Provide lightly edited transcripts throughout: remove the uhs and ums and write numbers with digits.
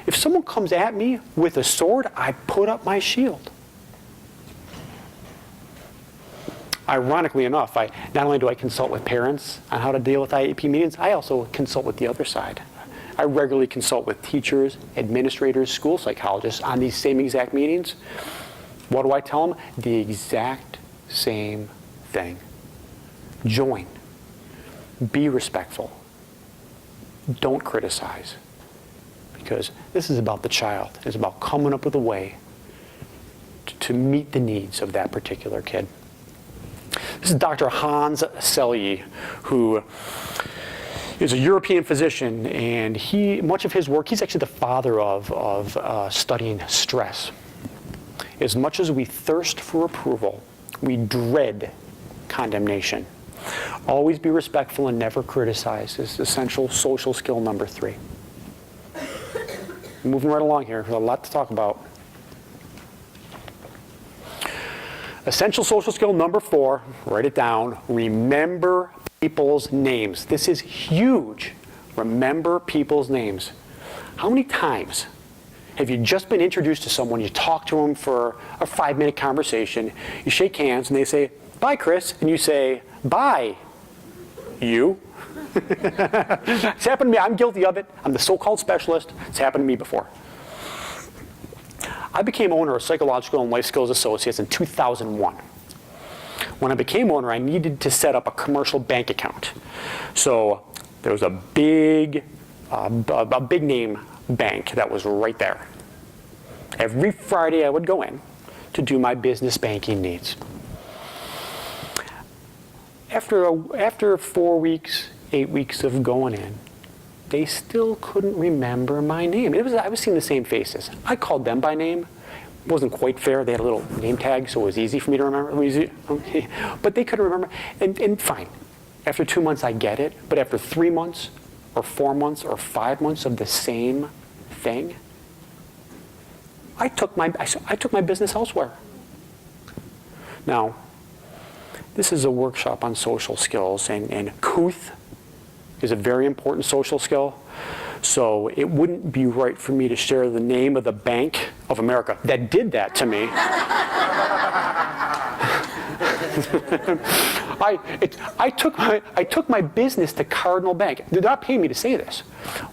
If someone comes at me with a sword, I put up my shield. Ironically enough, not only do I consult with parents on how to deal with IEP meetings, I also consult with the other side. I regularly consult with teachers, administrators, school psychologists on these same exact meetings. What do I tell them? The exact same thing. Join. Be respectful. Don't criticize. Because this is about the child. It's about coming up with a way to meet the needs of that particular kid. This is Dr. Hans Selye, who is a European physician, and much of his work, he's actually the father of studying stress. As much as we thirst for approval, we dread condemnation. Always be respectful and never criticize is essential social skill number 3. Moving right along here, there's a lot to talk about. Essential social skill number 4, write it down, remember people's names. This is huge. Remember people's names. How many times have you just been introduced to someone, you talk to them for a 5-minute conversation, you shake hands and they say, "Bye, Chris," and you say, "Bye, you." It's happened to me. I'm guilty of it. I'm the so-called specialist. It's happened to me before. I became owner of Psychological and Life Skills Associates in 2001. When I became owner, I needed to set up a commercial bank account. So there was a big name bank that was right there. Every Friday I would go in to do my business banking needs. After 4 weeks, 8 weeks of going in, they still couldn't remember my name. I was seeing the same faces. I called them by name. It wasn't quite fair. They had a little name tag, so it was easy for me to remember. Okay. But they couldn't remember. And fine. After 2 months, I get it. But after 3 months, or 4 months, or 5 months of the same thing, I took my business elsewhere. Now, this is a workshop on social skills, and couth is a very important social skill. So it wouldn't be right for me to share the name of the Bank of America that did that to me. I took my business to Cardinal Bank. They're not paying me to say this.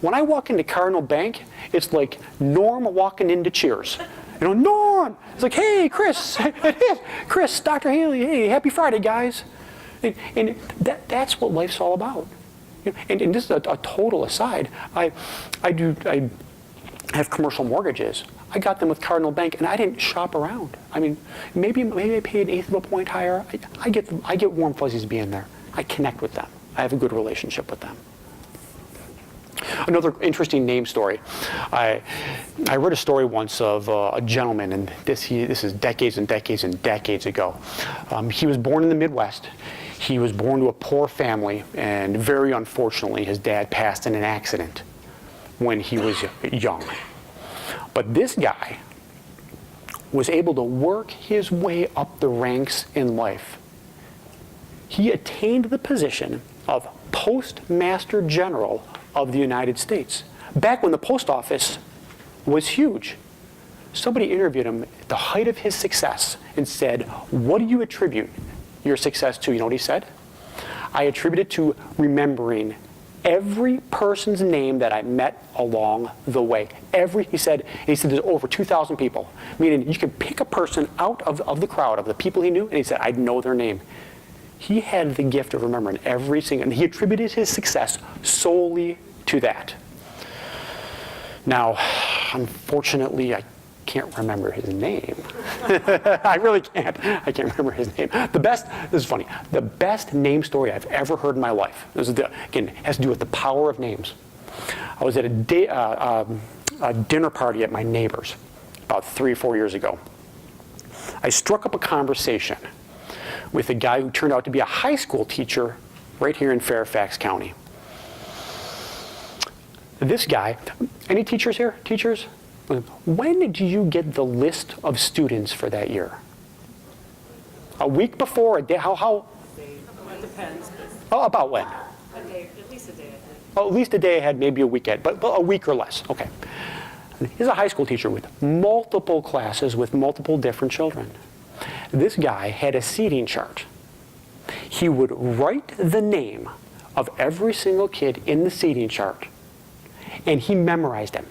When I walk into Cardinal Bank, it's like Norm walking into Cheers. You know, Norm! It's like, "Hey, Chris, Chris, Dr. Haley, hey, happy Friday, guys." And that's what life's all about. And this is a total aside. I have commercial mortgages. I got them with Cardinal Bank, and I didn't shop around. I mean, maybe I pay an eighth of a point higher. I get warm fuzzies being there. I connect with them. I have a good relationship with them. Another interesting name story. I read a story once of a gentleman, and this is decades and decades and decades ago. He was born in the Midwest. He was born to a poor family, and very unfortunately, his dad passed in an accident when he was young. But this guy was able to work his way up the ranks in life. He attained the position of Postmaster General of the United States, back when the post office was huge. Somebody interviewed him at the height of his success and said, "What do you attribute your success to?" You know what he said? "I attribute it to remembering every person's name that I met along the way." He said there's over 2,000 people, meaning you could pick a person out of the crowd, of the people he knew, and he said, "I'd know their name." He had the gift of remembering every single, and he attributed his success solely to that. Now, unfortunately, I can't remember his name. I really can't. I can't remember his name. This is funny, the best name story I've ever heard in my life, again, has to do with the power of names. I was at a dinner party at my neighbor's about 3 or 4 years ago. I struck up a conversation with a guy who turned out to be a high school teacher right here in Fairfax County. This guy, any teachers here? Teachers? When did you get the list of students for that year? A week before? A day? How? It depends. Oh, about when? A day, at least a day ahead. Oh, at least a day ahead, maybe a week ahead, but a week or less. Okay. He's a high school teacher with multiple classes with multiple different children. This guy had a seating chart. He would write the name of every single kid in the seating chart, and he memorized them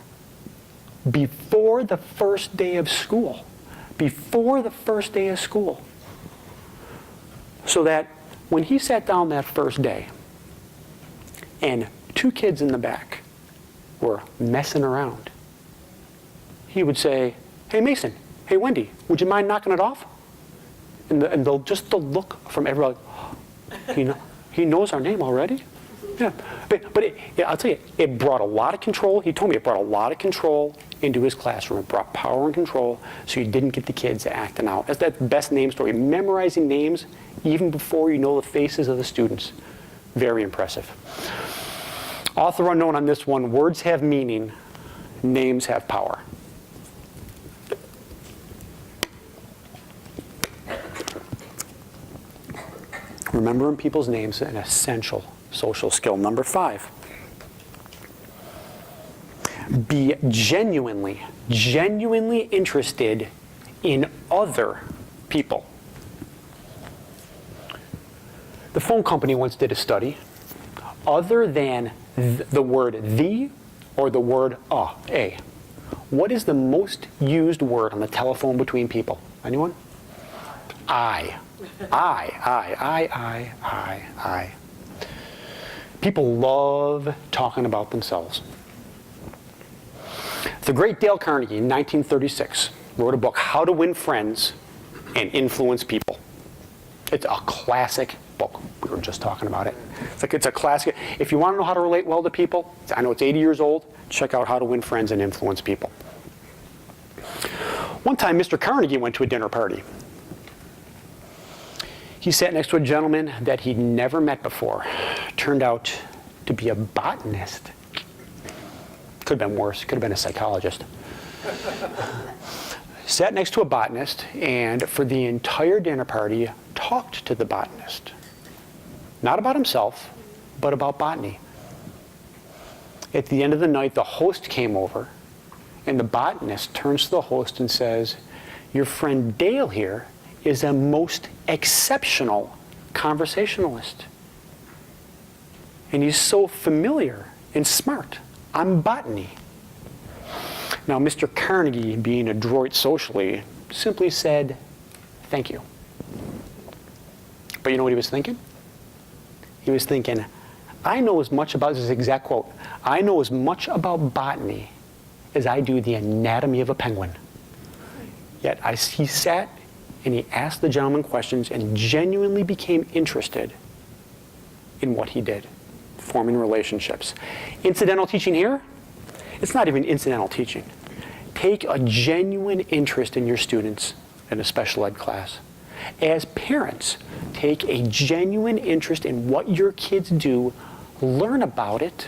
before the first day of school. Before the first day of school. So that when he sat down that first day, and 2 kids in the back were messing around, he would say, "Hey Mason, hey Wendy, would you mind knocking it off?" And the look from everybody, he knows our name already? Yeah, but I'll tell you, it brought a lot of control. He told me it brought a lot of control into his classroom. It brought power and control, so you didn't get the kids acting out. That's the best name story. Memorizing names even before you know the faces of the students. Very impressive. Author unknown on this one. Words have meaning. Names have power. Remembering people's names is an essential social skill. Number 5. Be genuinely interested in other people. The phone company once did a study. Other than the word "the" or the word "a," what is the most used word on the telephone between people? Anyone? I. People love talking about themselves. The great Dale Carnegie, in 1936, wrote a book, How to Win Friends and Influence People. It's a classic book. We were just talking about it. It's a classic. If you want to know how to relate well to people, I know it's 80 years old, check out How to Win Friends and Influence People. One time, Mr. Carnegie went to a dinner party. He sat next to a gentleman that he'd never met before. Turned out to be a botanist. Could have been worse. Could have been a psychologist. Sat next to a botanist, and for the entire dinner party, talked to the botanist. Not about himself, but about botany. At the end of the night, the host came over, and the botanist turns to the host and says, "Your friend Dale here is a most exceptional conversationalist. And he's so familiar and smart on botany." Now, Mr. Carnegie, being adroit socially, simply said, "Thank you." But you know what he was thinking? He was thinking, I know as much about, this is his exact quote, "I know as much about botany as I do the anatomy of a penguin." Yet he sat and he asked the gentleman questions and genuinely became interested in what he did, forming relationships. Incidental teaching here? It's not even incidental teaching. Take a genuine interest in your students in a special ed class. As parents, take a genuine interest in what your kids do, learn about it,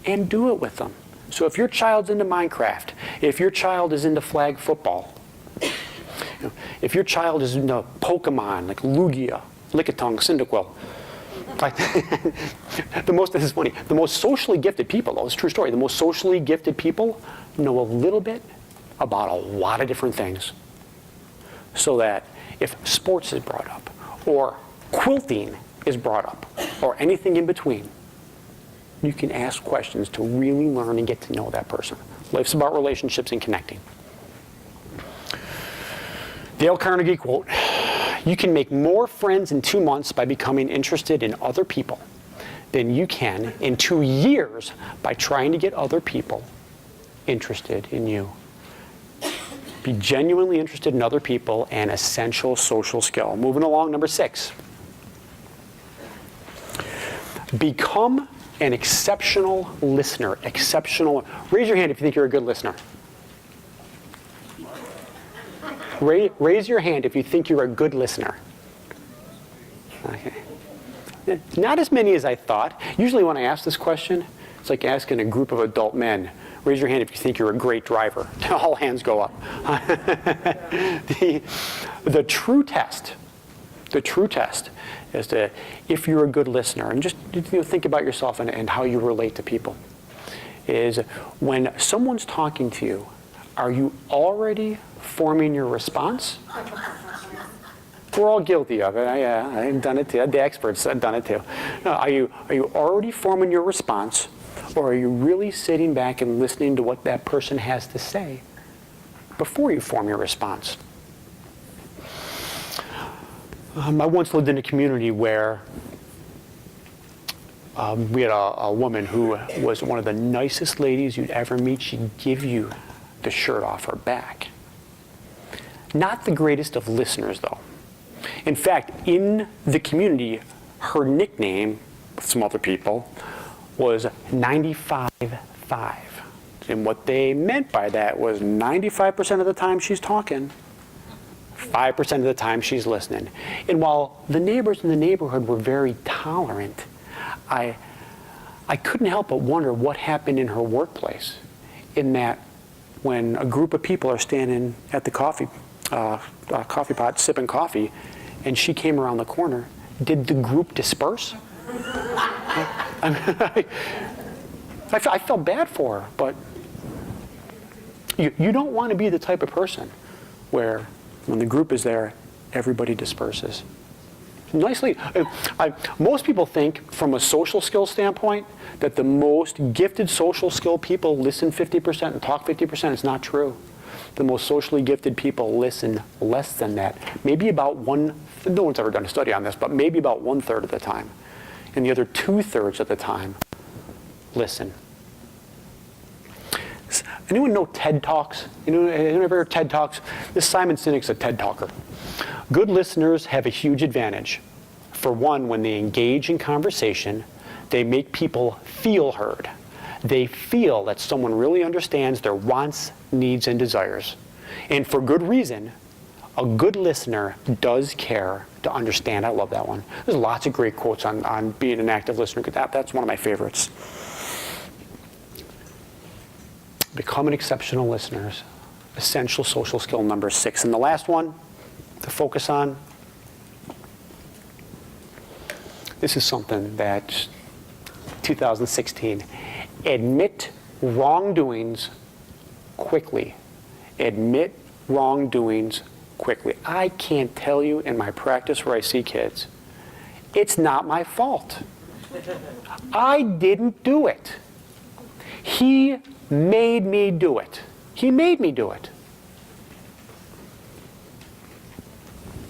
and do it with them. So if your child's into Minecraft, if your child is into flag football, if your child is into Pokemon, like Lugia, Lickitung, Cyndaquil, this is funny, the most socially gifted people, though, it's a true story, the most socially gifted people know a little bit about a lot of different things. So that if sports is brought up, or quilting is brought up, or anything in between, you can ask questions to really learn and get to know that person. Life's about relationships and connecting. Dale Carnegie quote, "You can make more friends in 2 months by becoming interested in other people than you can in 2 years by trying to get other people interested in you." Be genuinely interested in other people, an essential social skill. Moving along, number 6. Become an exceptional listener. Raise your hand if you think you're a good listener. Raise your hand if you think you're a good listener. Okay. Not as many as I thought. Usually when I ask this question, it's like asking a group of adult men, raise your hand if you think you're a great driver. All hands go up. The true test is if you're a good listener, and just think about yourself and how you relate to people, is when someone's talking to you, are you already forming your response? We're all guilty of it. I've done it too. The experts have done it too. No, are you already forming your response, or are you really sitting back and listening to what that person has to say before you form your response? I once lived in a community where we had a woman who was one of the nicest ladies you'd ever meet. She'd give you the shirt off her back. Not the greatest of listeners, though. In fact, in the community, her nickname, with some other people, was 95.5. And what they meant by that was 95% of the time she's talking, 5% of the time she's listening. And while the neighbors in the neighborhood were very tolerant, I couldn't help but wonder what happened in her workplace, in that when a group of people are standing at the coffee pot sipping coffee, and she came around the corner, did the group disperse? I felt bad for her, but you don't want to be the type of person where when the group is there, everybody disperses. Nicely, most people think from a social skill standpoint that the most gifted social skill people listen 50% and talk 50%. It's not true. The most socially gifted people listen less than that. Maybe about no one's ever done a study on this, but maybe about 1/3 of the time. And the other 2/3 of the time, listen. Anyone know TED Talks? Anyone ever heard TED Talks? This Simon Sinek's a TED Talker. Good listeners have a huge advantage. For one, when they engage in conversation, they make people feel heard. They feel that someone really understands their wants, needs, and desires. And for good reason, a good listener does care to understand. I love that one. There's lots of great quotes on being an active listener. That's one of my favorites. Become an exceptional listener. Essential social skill number 6. And the last one to focus on, this is something that 2016. Admit wrongdoings quickly. Admit wrongdoings quickly. I can't tell you in my practice where I see kids, it's not my fault. I didn't do it. He made me do it. He made me do it.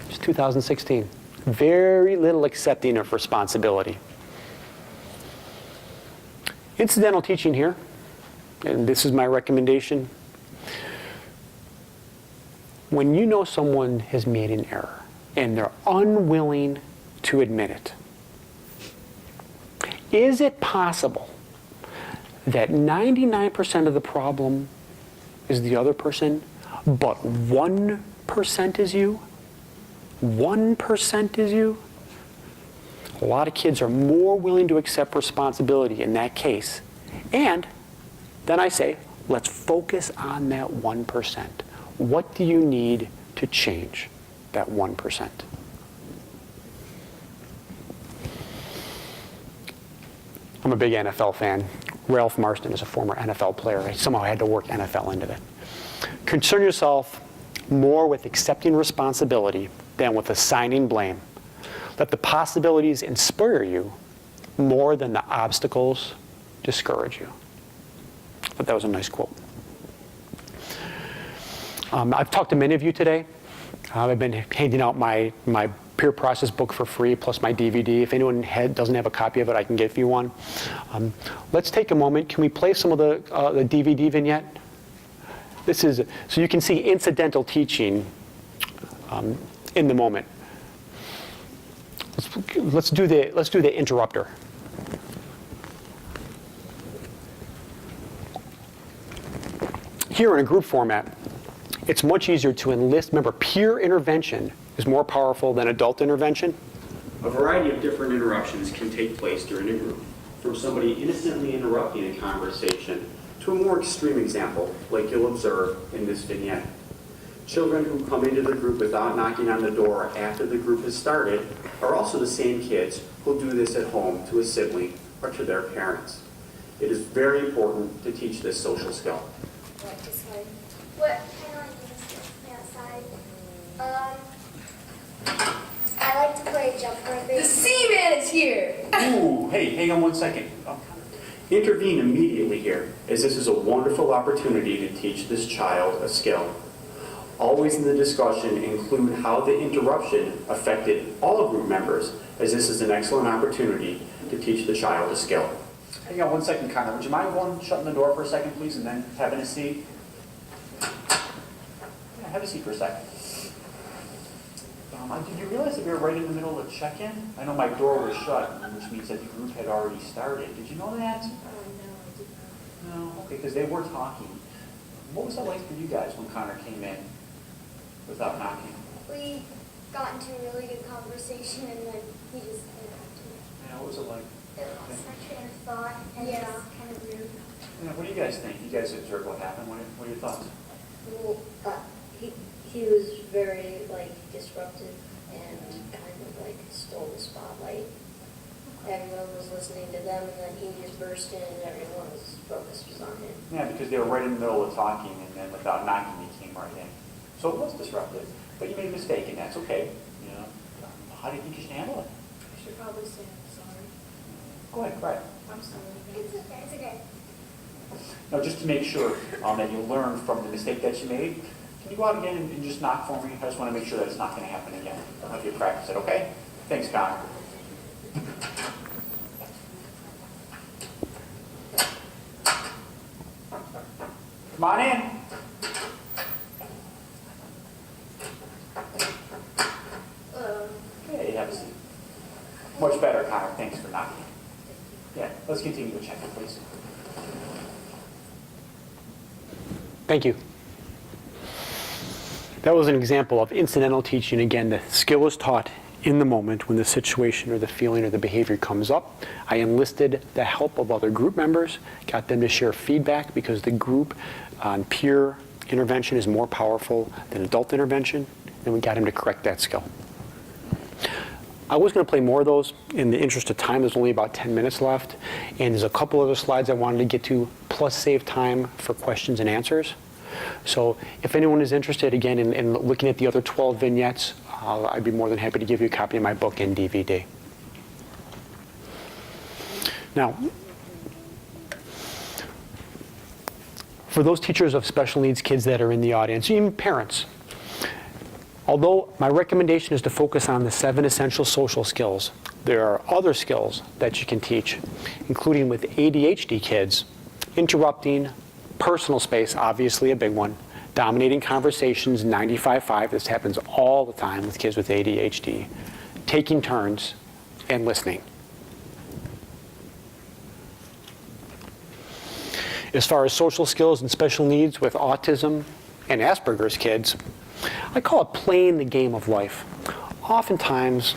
It's 2016. Very little accepting of responsibility. Incidental teaching here, and this is my recommendation. When you know someone has made an error and they're unwilling to admit it, is it possible that 99% of the problem is the other person, but 1% is you? 1% is you? A lot of kids are more willing to accept responsibility in that case. And then I say, let's focus on that 1%. What do you need to change that 1%? I'm a big NFL fan. Ralph Marston is a former NFL player. I somehow had to work NFL into it. Concern yourself more with accepting responsibility than with assigning blame. Let the possibilities inspire you more than the obstacles discourage you. I thought that was a nice quote. I've talked to many of you today. I've been handing out my peer process book for free, plus my DVD. If anyone doesn't have a copy of it, I can give you one. Let's take a moment. Can we play some of the DVD vignette? This is so you can see incidental teaching in the moment. Let's do the interrupter. Here in a group format, it's much easier to enlist. Remember, peer intervention is more powerful than adult intervention. A variety of different interruptions can take place during a group, from somebody innocently interrupting a conversation to a more extreme example, like you'll observe in this vignette. Children who come into the group without knocking on the door after the group has started are also the same kids who'll do this at home to a sibling or to their parents. It is very important to teach this social skill. What kind of outside? I like to play jump rope. The Seaman is here! Ooh, hey, hang on one second. Intervene immediately here, as this is a wonderful opportunity to teach this child a skill. Always in the discussion include how the interruption affected all group members, as this is an excellent opportunity to teach the child a skill. Hang on one second, Connor. Would you mind shutting the door for a second, please, and then having a seat? Yeah, have a seat for a second. Did you realize that we were right in the middle of check-in? I know my door was shut, which means that the group had already started. Did you know that? No, okay, because they were talking. What was that like for you guys when Connor came in without knocking? We got into a really good conversation and then he just interrupted. Yeah, what was it like? It lost our train of thought and it was kind of rude. Yeah, what do you guys think? You guys observed what happened. What are your thoughts? Well, he was very disruptive and kind of stole the spotlight. Everyone was listening to them, and then he just burst in, and everyone's focus was on him. Yeah, because they were right in the middle of talking, and then without knocking, he came right in. So it was disruptive, but you made a mistake, and that's okay. You know, how do you think you should handle it? I should probably say I'm sorry. Go ahead, right. I'm sorry. It's okay, it's okay. Now, just to make sure that you learn from the mistake that you made, can you go out again and just knock for me? I just want to make sure that it's not going to happen again. I'll have you practice it, okay? Thanks, Connor. Come on in. Okay, have a seat. Much better, Connor. Thanks for knocking. Yeah, let's continue the check-in, please. Thank you. That was an example of incidental teaching. Again, the skill is taught in the moment when the situation or the feeling or the behavior comes up. I enlisted the help of other group members, got them to share feedback because the group on peer intervention is more powerful than adult intervention, and we got him to correct that skill. I was going to play more of those. In the interest of time, there's only about 10 minutes left, and there's a couple other slides I wanted to get to, plus save time for questions and answers. So if anyone is interested, again, in looking at the other 12 vignettes, I'd be more than happy to give you a copy of my book and DVD. Now, for those teachers of special needs kids that are in the audience, even parents, although my recommendation is to focus on the 7 essential social skills, there are other skills that you can teach, including with ADHD kids, interrupting, personal space, obviously a big one, dominating conversations, 95.5, this happens all the time with kids with ADHD, taking turns, and listening. As far as social skills and special needs with autism and Asperger's kids, I call it playing the game of life. Oftentimes,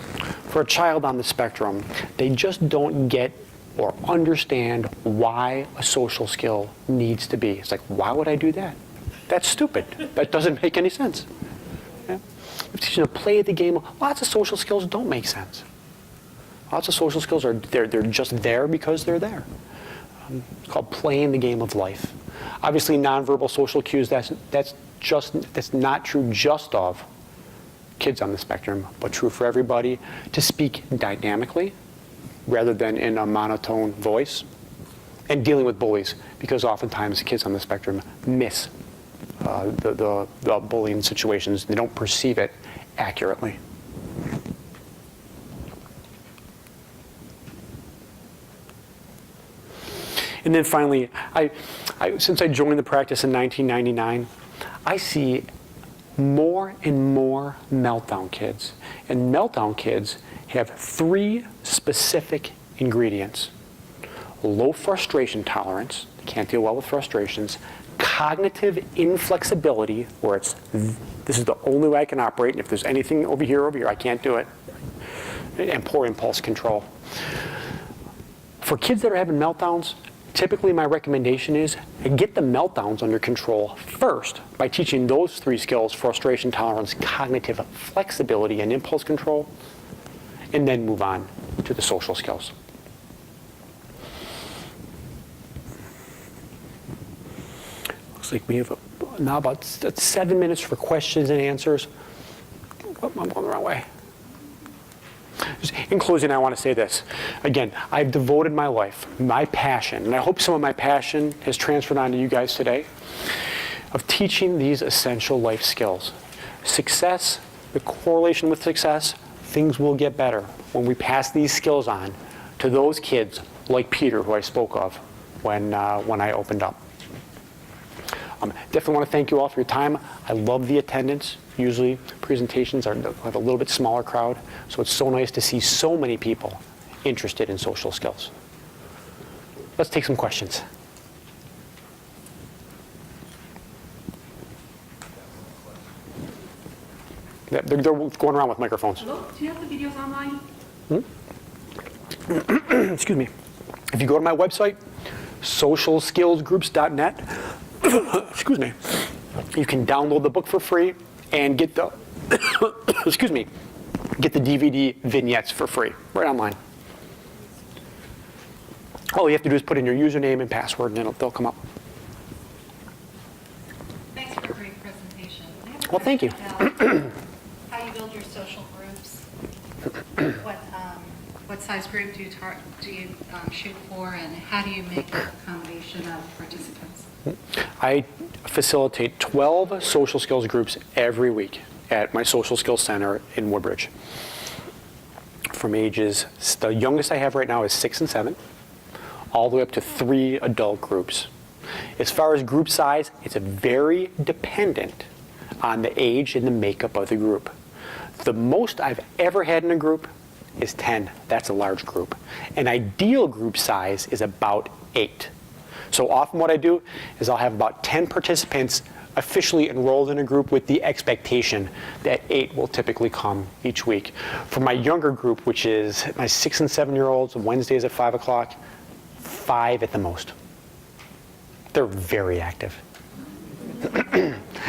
for a child on the spectrum, they just don't get or understand why a social skill needs to be. It's like, why would I do that? That's stupid. That doesn't make any sense. Yeah? If teaching to play the game, lots of social skills don't make sense. Lots of social skills they're just there because they're there. It's called playing the game of life. Obviously, nonverbal social cues, that's not true just of kids on the spectrum, but true for everybody. To speak dynamically rather than in a monotone voice, and dealing with bullies, because oftentimes kids on the spectrum miss the bullying situations. They don't perceive it accurately. And then finally, since I joined the practice in 1999, I see more and more meltdown kids. And meltdown kids have 3 specific ingredients: low frustration tolerance, they can't deal well with frustrations; cognitive inflexibility, where this is the only way I can operate, and if there's anything over here, I can't do it; and poor impulse control. For kids that are having meltdowns, typically my recommendation is get the meltdowns under control first by teaching those 3 skills: frustration tolerance, cognitive flexibility, and impulse control, and then move on to the social skills. Looks like we have now about 7 minutes for questions and answers. Oh, I'm going the wrong way. Just in closing, I want to say this. Again, I've devoted my life, my passion, and I hope some of my passion has transferred onto you guys today, of teaching these essential life skills. Success, the correlation with success, things will get better when we pass these skills on to those kids like Peter, who I spoke of when I opened up. Definitely want to thank you all for your time. I love the attendance. Usually presentations have a little bit smaller crowd, so it's so nice to see so many people interested in social skills. Let's take some questions. They're going around with microphones. Hello, do you have the videos online? Excuse me. If you go to my website, socialskillsgroups.net, excuse me, you can download the book for free and get the, excuse me, get the DVD vignettes for free, right online. All you have to do is put in your username and password, and they'll come up. Thanks for a great presentation. I have a Well, thank you. question about how you build your social groups. What size group do you shoot for, and how do you make a combination of participants? I facilitate 12 social skills groups every week at my Social Skills Center in Woodbridge. From ages, the youngest I have right now is 6 and 7, all the way up to 3 adult groups. As far as group size, it's very dependent on the age and the makeup of the group. The most I've ever had in a group is 10. That's a large group. An ideal group size is about 8. So often what I do is I'll have about 10 participants officially enrolled in a group with the expectation that 8 will typically come each week. For my younger group, which is my 6 and 7-year-olds, Wednesdays at 5 o'clock, 5 at the most. They're very active.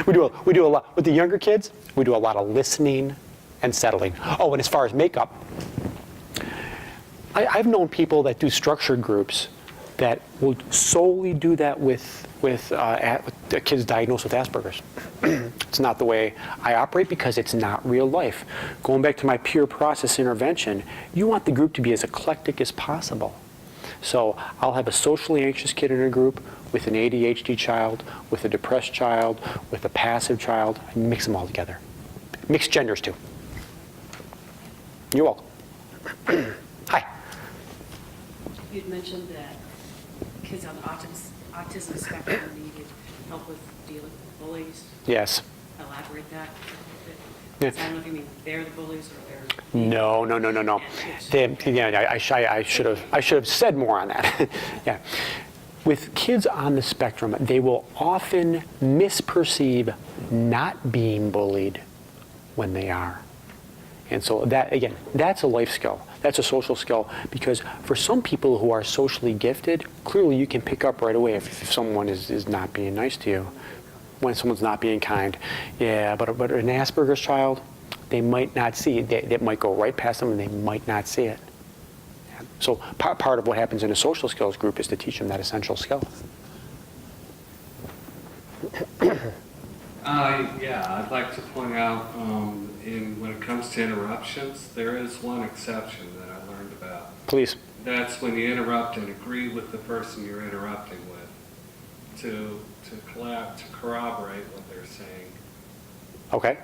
We do a lot with the younger kids. We do a lot of listening and settling. Oh, and as far as makeup, I've known people that do structured groups that will solely do that with kids diagnosed with Asperger's. It's not the way I operate because it's not real life. Going back to my peer process intervention, you want the group to be as eclectic as possible. So I'll have a socially anxious kid in a group with an ADHD child, with a depressed child, with a passive child. I mix them all together. Mixed genders too. You're welcome. Hi. You'd mentioned that kids on the autism spectrum needed help with dealing with bullies. Yes. Elaborate that a Yeah. bit. I don't know if you mean they're the bullies or they're... No. I should have said more on that. Yeah. With kids on the spectrum, they will often misperceive not being bullied when they are. And so that, again, that's a life skill. That's a social skill, because for some people who are socially gifted, clearly you can pick up right away if someone is not being nice to you, when someone's not being kind. Yeah, but an Asperger's child, they might not see it. They might go right past them and they might not see it. So part of what happens in a social skills group is to teach them that essential skill. Yeah, I'd like to point out, when it comes to interruptions, there is one exception that I learned about. Please. That's when you interrupt and agree with the person you're interrupting with, to corroborate what they're saying. Okay.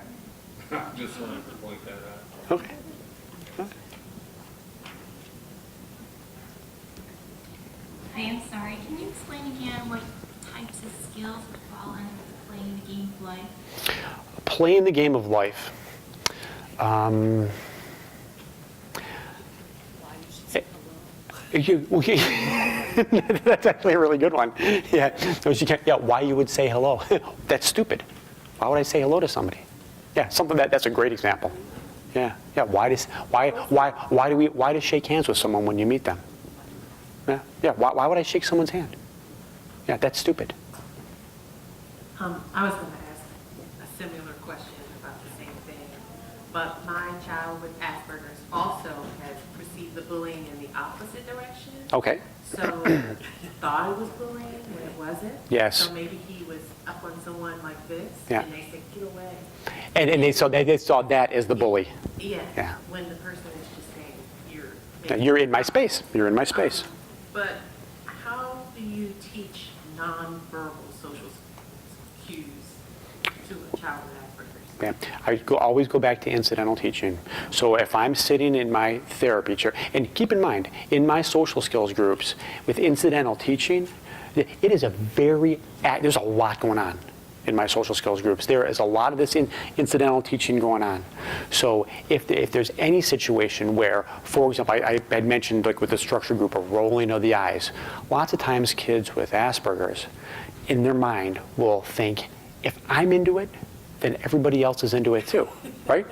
I just wanted to point that out. Okay. I am sorry. Can you explain again what types of skills would fall under playing the game of life? Playing the game of life. That's actually a really good one. Yeah. Yeah. Why you would say hello? That's stupid. Why would I say hello to somebody? Yeah. That's a great example. Yeah. Yeah. Why do shake hands with someone when you meet them? Yeah. Yeah. Why would I shake someone's hand? Yeah. That's stupid. I was going to ask a similar question about the same thing. but my child with Asperger's also has perceived the bullying in the opposite direction. Okay. So he thought it was bullying when it wasn't. Yes. So maybe he was up on someone like this, Yeah. and they said, get away. And they saw that as the bully. Yes. Yeah. When the person is just saying, Yeah, you're in my space. You're in my space. But how do you teach nonverbal social cues to a child with Asperger's? Yeah, always go back to incidental teaching. So if I'm sitting in my therapy chair, and keep in mind, in my social skills groups with incidental teaching, it is there's a lot going on in my social skills groups. There is a lot of this incidental teaching going on. So if there's any situation where, for example, I had mentioned like with the structure group, a rolling of the eyes. Lots of times kids with Asperger's, in their mind, will think, if I'm into it, then everybody else is into it too, right?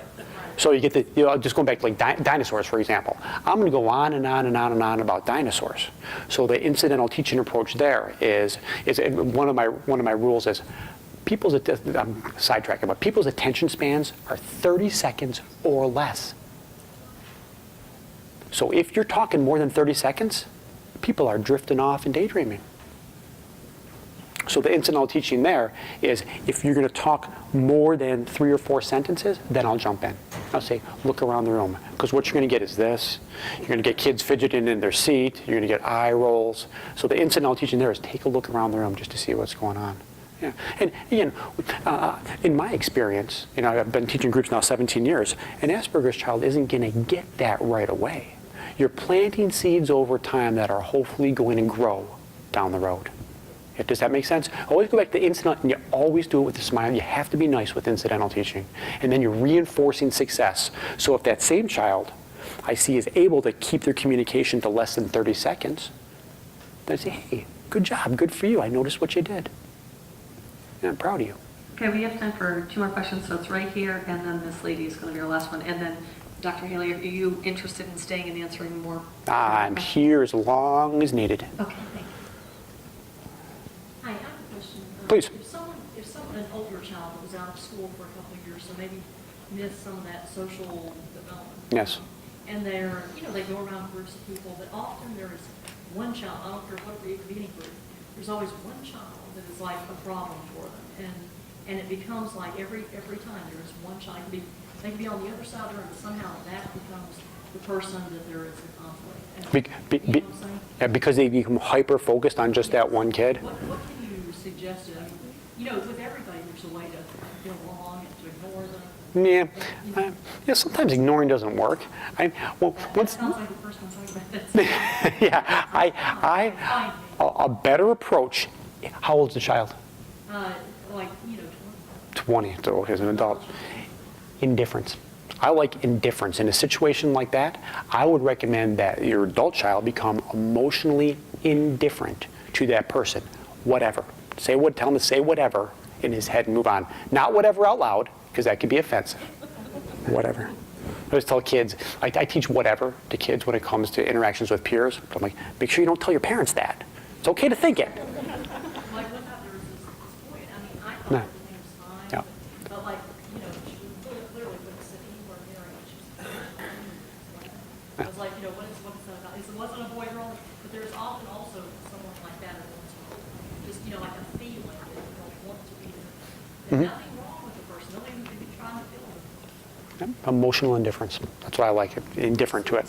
So you get just going back to like dinosaurs, for example. I'm going to go on and on and on and on about dinosaurs. So the incidental teaching approach there is one of my rules is I'm sidetracking, but people's attention spans are 30 seconds or less. So if you're talking more than 30 seconds, people are drifting off and daydreaming. So the incidental teaching there is if you're going to talk more than 3 or 4 sentences, then I'll jump in. I'll say, look around the room. Because what you're going to get is this. You're going to get kids fidgeting in their seat. You're going to get eye rolls. So the incidental teaching there is take a look around the room just to see what's going on. Yeah. And again, in my experience, I've been teaching groups now 17 years, an Asperger's child isn't going to get that right away. You're planting seeds over time that are hopefully going to grow down the road. Does that make sense? Always go back to incidental, and you always do it with a smile. You have to be nice with incidental teaching. And then you're reinforcing success. So if that same child I see is able to keep their communication to less than 30 seconds, then I say, hey, good job, good for you. I noticed what you did. Yeah, I'm proud of you. Okay, we have time for 2 more questions, so it's right here, and then this lady is going to be our last one. And then, Dr. Haley, are you interested in staying and answering more? I'm here as long as needed. Okay, thank you. Hi, I have a question. Please. If someone, an older child that was out of school for a couple of years, so maybe missed some of that social development. Yes. And they're, they go around groups of people, but often there is one child, I don't care what it could be any group, there's always one child that is like a problem for them. And it becomes like every time there is one child, they can be on the other side of the room, but somehow that becomes the person that there is a conflict. And, you know what I'm saying? Because they become hyper-focused on just that one kid? What can you suggest? I mean, with everybody, there's a way to get along and to ignore them. Yeah, sometimes ignoring doesn't work. That sounds like the first one talking about that. Yeah, a better approach. How old's the child? 20, so as an adult. Indifference. I like indifference. In a situation like that, I would recommend that your adult child become emotionally indifferent to that person. Whatever. Tell him to say whatever in his head and move on. Not whatever out loud, because that could be offensive. Whatever. I always tell kids, I teach whatever to kids when it comes to interactions with peers. I'm like, make sure you don't tell your parents that. It's okay to think it. Like, what about there was this point? I mean, I thought No. everything was fine. Yeah. But like, she clearly wouldn't sit anywhere near it. I was like, what is that about? It wasn't a boy girl, but there's often also someone like that in one's home. Just, like a feeling that you don't want to be there. There's nothing wrong with the person. Nothing you could be trying to feel them. Emotional indifference. That's why I like it. Indifferent to it.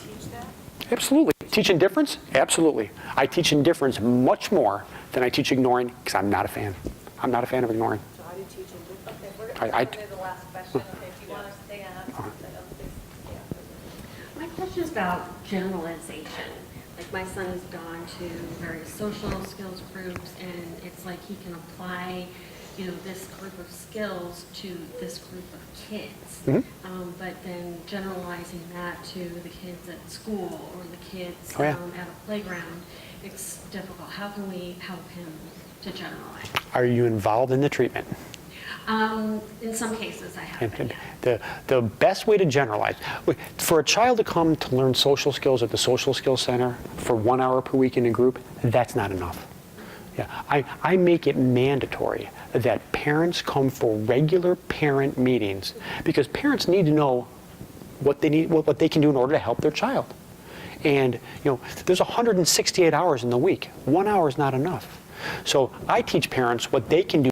Absolutely. Teach indifference? Absolutely. I teach indifference much more than I teach ignoring because I'm not a fan. I'm not a fan of ignoring. So how do you teach indifference? Okay, we're I- going to do the last question. Okay, if you want to stay on. My question is about generalization. Like my son has gone to various social skills groups, and it's like he can apply, this group of skills to this group of kids. But then generalizing that to the kids at school or the kids Oh, yeah. at a playground, it's difficult. How can we help him to generalize? Are you involved in the treatment? In some cases, I have been, yeah. The best way to generalize, for a child to come to learn social skills at the Social Skills Center for 1 hour per week in a group, that's not enough. Yeah, I make it mandatory that parents come for regular parent meetings because parents need to know what they need, what they can do in order to help their child. And there's 168 hours in the week. 1 hour is not enough. So I teach parents what they can do